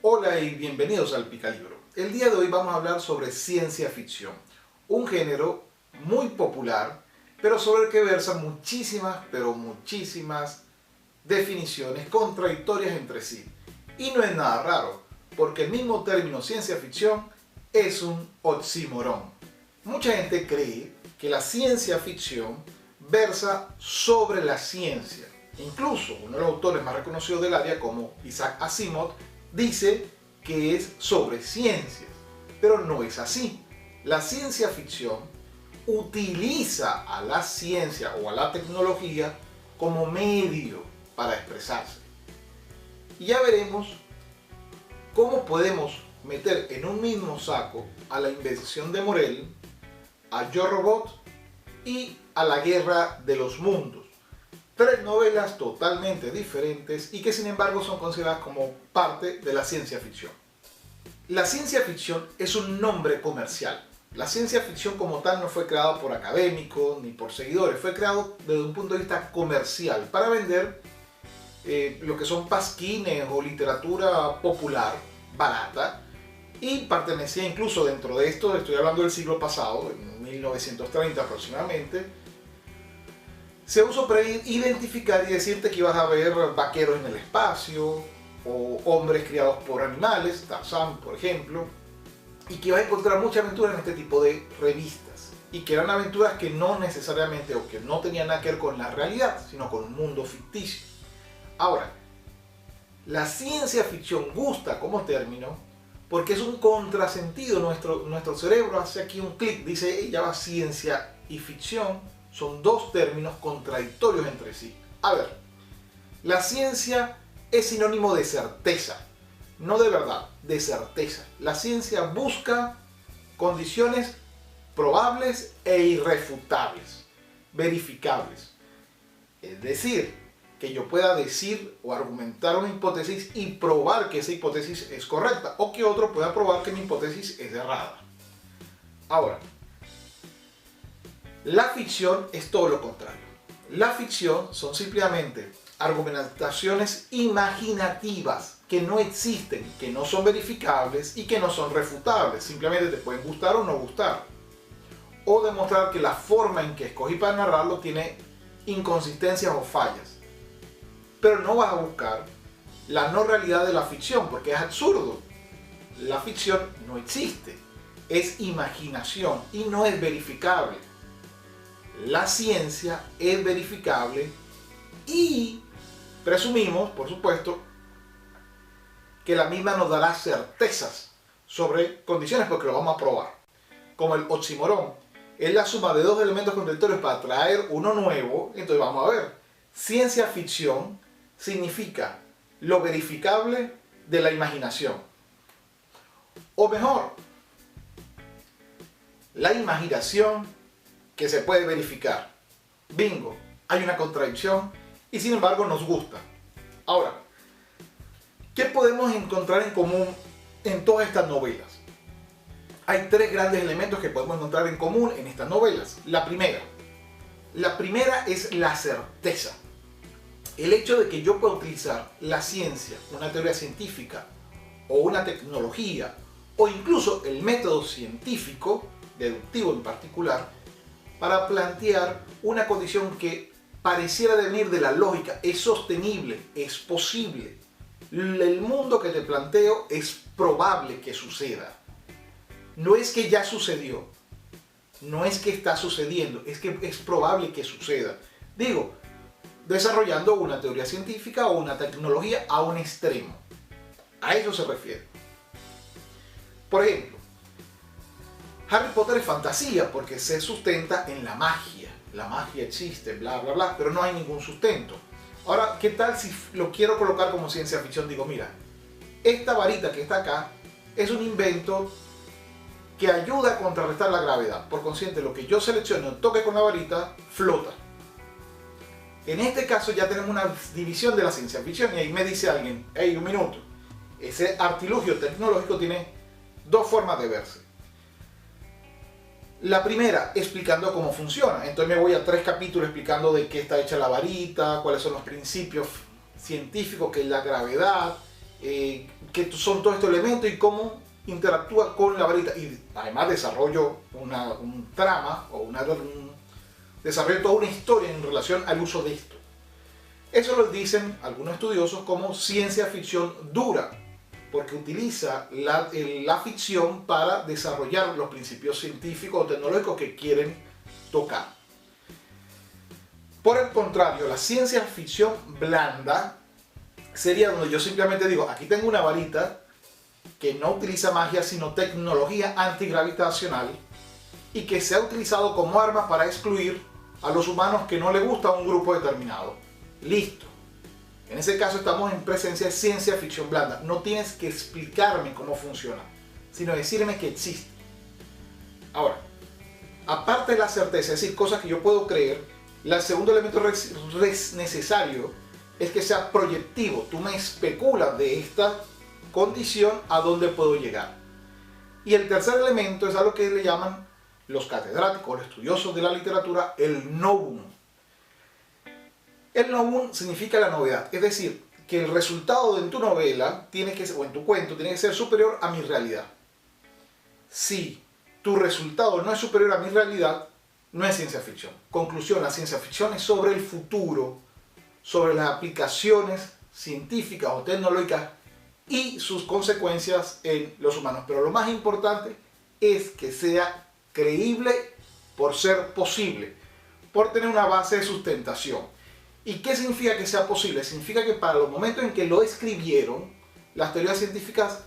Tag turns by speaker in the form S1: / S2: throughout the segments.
S1: Hola y bienvenidos al Picalibro. El día de hoy vamos a hablar sobre ciencia ficción, un género muy popular, pero sobre el que versan muchísimas definiciones contradictorias entre sí. Y no es nada raro, porque el mismo término ciencia ficción es un oxímoron. Mucha gente cree que la ciencia ficción versa sobre la ciencia. Incluso uno de los autores más reconocidos del área, como Isaac Asimov, dice que es sobre ciencias, pero no es así. La ciencia ficción utiliza a la ciencia o a la tecnología como medio para expresarse. Y ya veremos cómo podemos meter en un mismo saco a La invención de Morel, a Yo Robot y a La guerra de los mundos. Tres novelas totalmente diferentes y que sin embargo son consideradas como parte de la ciencia ficción. La ciencia ficción es un nombre comercial. La ciencia ficción como tal no fue creada por académicos ni por seguidores, fue creado desde un punto de vista comercial para vender lo que son pasquines o literatura popular, barata, y pertenecía incluso dentro de esto, estoy hablando del siglo pasado, en 1930 aproximadamente, se usó para identificar y decirte que ibas a ver vaqueros en el espacio, o hombres criados por animales, Tarzán por ejemplo, y que ibas a encontrar mucha aventura en este tipo de revistas, y que eran aventuras que no necesariamente o que no tenían nada que ver con la realidad, sino con un mundo ficticio. Ahora, la ciencia ficción gusta como término porque es un contrasentido. Nuestro cerebro hace aquí un clic, dice, ya va, ciencia y ficción son dos términos contradictorios entre sí. A ver, la ciencia es sinónimo de certeza, no de verdad, de certeza. La ciencia busca condiciones probables e irrefutables, verificables. Es decir, que yo pueda decir o argumentar una hipótesis y probar que esa hipótesis es correcta, o que otro pueda probar que mi hipótesis es errada. Ahora, la ficción es todo lo contrario. La ficción son simplemente argumentaciones imaginativas que no existen, que no son verificables y que no son refutables. Simplemente te pueden gustar o no gustar. O demostrar que la forma en que escogí para narrarlo tiene inconsistencias o fallas. Pero no vas a buscar la no realidad de la ficción, porque es absurdo. La ficción no existe, es imaginación y no es verificable. La ciencia es verificable y presumimos, por supuesto, que la misma nos dará certezas sobre condiciones porque lo vamos a probar. Como el oxímoron es la suma de dos elementos contradictorios para traer uno nuevo, entonces vamos a ver. Ciencia ficción significa lo verificable de la imaginación. O mejor, la imaginación que se puede verificar. Bingo, hay una contradicción y sin embargo nos gusta. Ahora, ¿qué podemos encontrar en común en todas estas novelas? Hay tres grandes elementos que podemos encontrar en común en estas novelas. La primera es la certeza. El hecho de que yo pueda utilizar la ciencia, una teoría científica o una tecnología o incluso el método científico, deductivo en particular, para plantear una condición que pareciera venir de la lógica, es sostenible, es posible. El mundo que te planteo es probable que suceda. No es que ya sucedió, no es que está sucediendo, es que es probable que suceda. Digo, desarrollando una teoría científica o una tecnología a un extremo. A eso se refiere. Por ejemplo, Harry Potter es fantasía porque se sustenta en la magia. La magia existe, bla, bla, bla, pero no hay ningún sustento. Ahora, ¿qué tal si lo quiero colocar como ciencia ficción? Digo, mira, esta varita que está acá es un invento que ayuda a contrarrestar la gravedad. Por consiguiente, lo que yo selecciono y toque con la varita, flota. En este caso ya tenemos una división de la ciencia ficción y ahí me dice alguien, hey, un minuto, ese artilugio tecnológico tiene dos formas de verse. La primera, explicando cómo funciona. Entonces me voy a 3 capítulos explicando de qué está hecha la varita, cuáles son los principios científicos, qué es la gravedad, qué qué son todos estos elementos y cómo interactúa con la varita. Y además desarrollo un trama o desarrollo toda una historia en relación al uso de esto. Eso lo dicen algunos estudiosos como ciencia ficción dura, porque utiliza la ficción para desarrollar los principios científicos o tecnológicos que quieren tocar. Por el contrario, la ciencia ficción blanda sería donde yo simplemente digo, aquí tengo una varita que no utiliza magia sino tecnología antigravitacional y que se ha utilizado como arma para excluir a los humanos que no le gusta un grupo determinado. Listo. En ese caso estamos en presencia de ciencia ficción blanda. No tienes que explicarme cómo funciona, sino decirme que existe. Ahora, aparte de la certeza, es decir, cosas que yo puedo creer, el segundo elemento necesario es que sea proyectivo. Tú me especulas de esta condición a dónde puedo llegar. Y el tercer elemento es algo que le llaman los catedráticos, los estudiosos de la literatura, el novum. El novum significa la novedad, es decir, que el resultado de tu novela o en tu cuento tiene que ser superior a mi realidad. Si tu resultado no es superior a mi realidad, no es ciencia ficción. Conclusión, la ciencia ficción es sobre el futuro, sobre las aplicaciones científicas o tecnológicas y sus consecuencias en los humanos. Pero lo más importante es que sea creíble por ser posible, por tener una base de sustentación. ¿Y qué significa que sea posible? Significa que para los momentos en que lo escribieron, las teorías científicas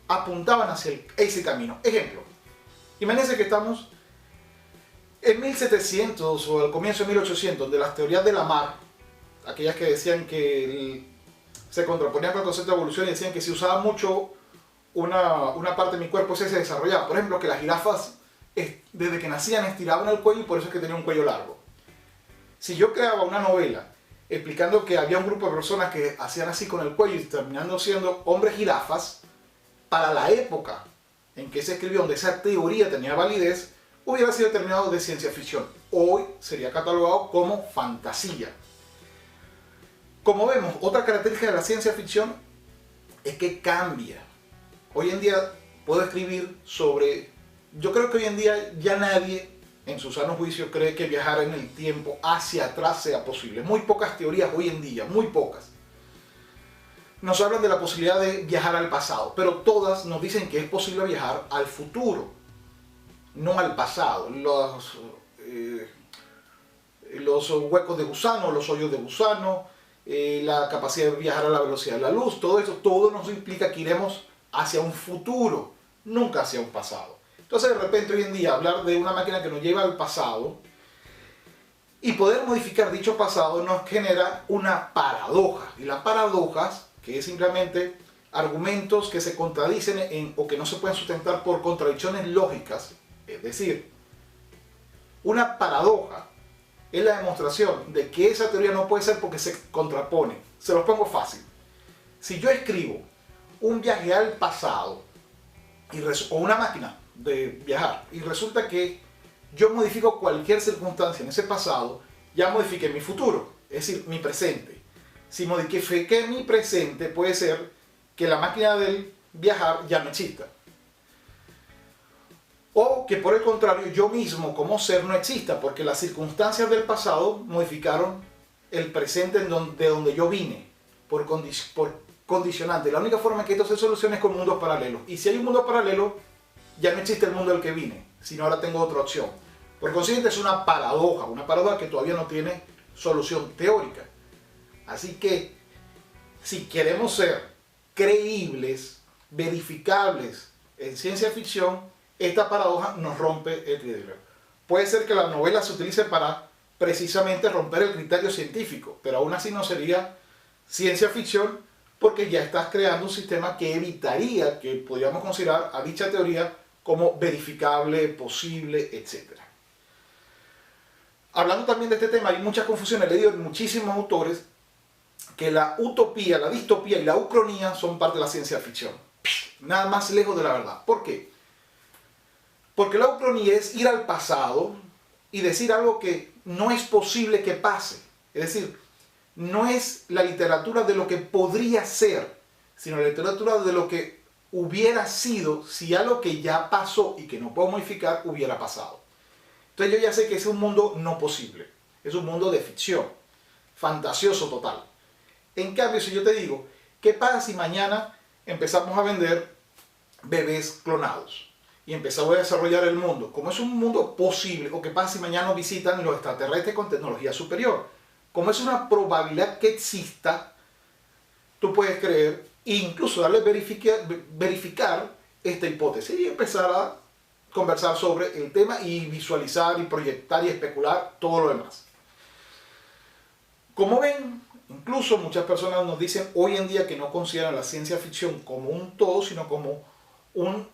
S1: apuntaban hacia ese camino. Ejemplo, imagínense que estamos en 1700 o al comienzo de 1800, donde las teorías de Lamarck, aquellas que decían que se contraponían con el concepto de evolución y decían que si usaba mucho una parte de mi cuerpo se desarrollaba. Por ejemplo, que las jirafas desde que nacían estiraban el cuello y por eso es que tenían un cuello largo. Si yo creaba una novela explicando que había un grupo de personas que hacían así con el cuello y terminando siendo hombres jirafas, para la época en que se escribió, donde esa teoría tenía validez, hubiera sido determinado de ciencia ficción. Hoy sería catalogado como fantasía. Como vemos, otra característica de la ciencia ficción es que cambia. Hoy en día puedo escribir sobre... Yo creo que hoy en día ya nadie en su sano juicio cree que viajar en el tiempo hacia atrás sea posible. Muy pocas teorías hoy en día, muy pocas, nos hablan de la posibilidad de viajar al pasado, pero todas nos dicen que es posible viajar al futuro, no al pasado. Los huecos de gusano, los hoyos de gusano, la capacidad de viajar a la velocidad de la luz, todo eso, todo nos implica que iremos hacia un futuro, nunca hacia un pasado. Entonces de repente hoy en día hablar de una máquina que nos lleva al pasado y poder modificar dicho pasado nos genera una paradoja. Y las paradojas, que es simplemente argumentos que se contradicen o que no se pueden sustentar por contradicciones lógicas, es decir, una paradoja es la demostración de que esa teoría no puede ser porque se contrapone. Se los pongo fácil. Si yo escribo un viaje al pasado o una máquina de viajar y resulta que yo modifico cualquier circunstancia en ese pasado, ya modifiqué mi futuro, es decir, mi presente. Si modifiqué mi presente, puede ser que la máquina del viajar ya no exista. O que por el contrario yo mismo como ser no exista, porque las circunstancias del pasado modificaron el presente de donde yo vine, por condicionante. La única forma en que esto se solucione es con mundos paralelos. Y si hay un mundo paralelo, ya no existe el mundo del que vine, sino ahora tengo otra opción. Por consiguiente es una paradoja que todavía no tiene solución teórica. Así que si queremos ser creíbles, verificables en ciencia ficción, esta paradoja nos rompe el criterio. Puede ser que la novela se utilice para precisamente romper el criterio científico, pero aún así no sería ciencia ficción porque ya estás creando un sistema que evitaría que podríamos considerar a dicha teoría como verificable, posible, etc. Hablando también de este tema, hay muchas confusiones. He leído en muchísimos autores que la utopía, la distopía y la ucronía son parte de la ciencia ficción. Nada más lejos de la verdad. ¿Por qué? Porque la ucronía es ir al pasado y decir algo que no es posible que pase. Es decir, no es la literatura de lo que podría ser, sino la literatura de lo que hubiera sido si algo que ya pasó y que no puedo modificar hubiera pasado. Entonces yo ya sé que es un mundo no posible, es un mundo de ficción, fantasioso total. En cambio, si yo te digo, ¿qué pasa si mañana empezamos a vender bebés clonados y empezamos a desarrollar el mundo? Como es un mundo posible, o qué pasa si mañana nos visitan los extraterrestres con tecnología superior. Como es una probabilidad que exista, tú puedes creer e incluso darle verificar esta hipótesis y empezar a conversar sobre el tema y visualizar y proyectar y especular todo lo demás. Como ven, incluso muchas personas nos dicen hoy en día que no consideran la ciencia ficción como un todo, sino como un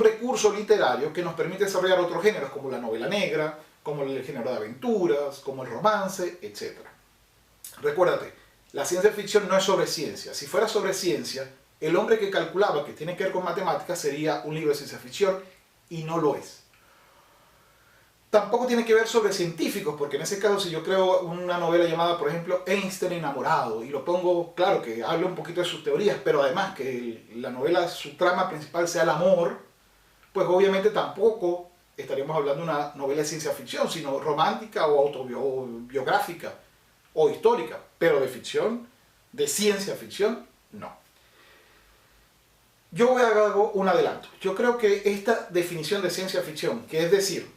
S1: recurso literario que nos permite desarrollar otros géneros, como la novela negra, como el género de aventuras, como el romance, etc. Recuérdate, la ciencia ficción no es sobre ciencia. Si fuera sobre ciencia, el hombre que calculaba que tiene que ver con matemáticas sería un libro de ciencia ficción, y no lo es. Tampoco tiene que ver sobre científicos, porque en ese caso si yo creo una novela llamada, por ejemplo, Einstein enamorado, y lo pongo, claro, que hable un poquito de sus teorías, pero además que la novela, su trama principal sea el amor, pues obviamente tampoco estaríamos hablando de una novela de ciencia ficción, sino romántica o autobiográfica o histórica, pero de ficción, de ciencia ficción, no. Yo voy a dar un adelanto. Yo creo que esta definición de ciencia ficción, que es decir,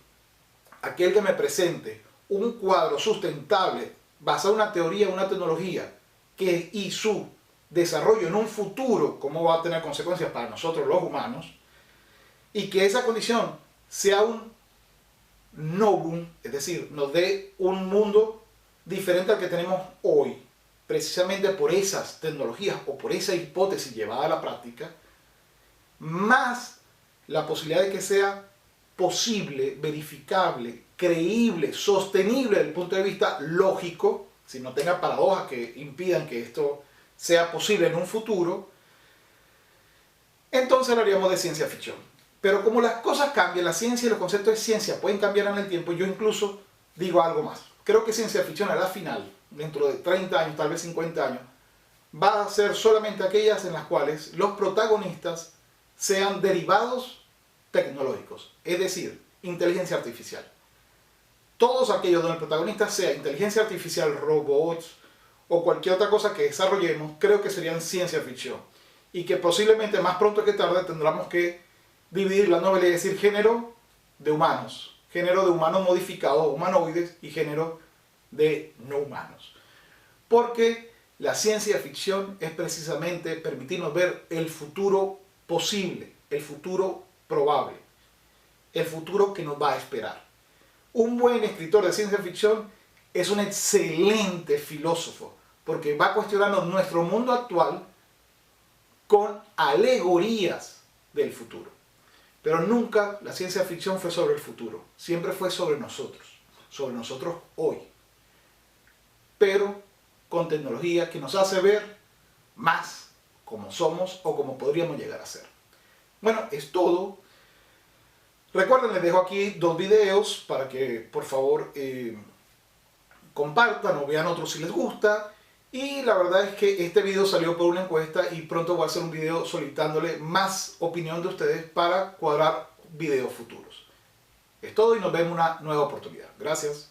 S1: aquel que me presente un cuadro sustentable basado en una teoría, una tecnología, y su desarrollo en un futuro, cómo va a tener consecuencias para nosotros los humanos, y que esa condición sea un novum, es decir, nos dé un mundo diferente al que tenemos hoy, precisamente por esas tecnologías o por esa hipótesis llevada a la práctica, más la posibilidad de que sea posible, verificable, creíble, sostenible desde el punto de vista lógico, si no tenga paradojas que impidan que esto sea posible en un futuro, entonces hablaríamos de ciencia ficción. Pero como las cosas cambian, la ciencia y los conceptos de ciencia pueden cambiar en el tiempo, yo incluso digo algo más. Creo que ciencia ficción a la final, dentro de 30 años, tal vez 50 años, va a ser solamente aquellas en las cuales los protagonistas sean derivados tecnológicos, es decir, inteligencia artificial. Todos aquellos donde el protagonista sea inteligencia artificial, robots o cualquier otra cosa que desarrollemos, creo que serían ciencia ficción. Y que posiblemente más pronto que tarde tendremos que dividir la novela y decir género de humanos modificados, humanoides, y género de no humanos. Porque la ciencia ficción es precisamente permitirnos ver el futuro posible, el futuro probable, el futuro que nos va a esperar. Un buen escritor de ciencia ficción es un excelente filósofo, porque va cuestionando nuestro mundo actual con alegorías del futuro. Pero nunca la ciencia ficción fue sobre el futuro, siempre fue sobre nosotros hoy. Pero con tecnología que nos hace ver más como somos o como podríamos llegar a ser. Bueno, es todo. Recuerden, les dejo aquí 2 videos para que por favor compartan o vean otros si les gusta. Y la verdad es que este video salió por una encuesta y pronto voy a hacer un video solicitándole más opinión de ustedes para cuadrar videos futuros. Es todo y nos vemos en una nueva oportunidad. Gracias.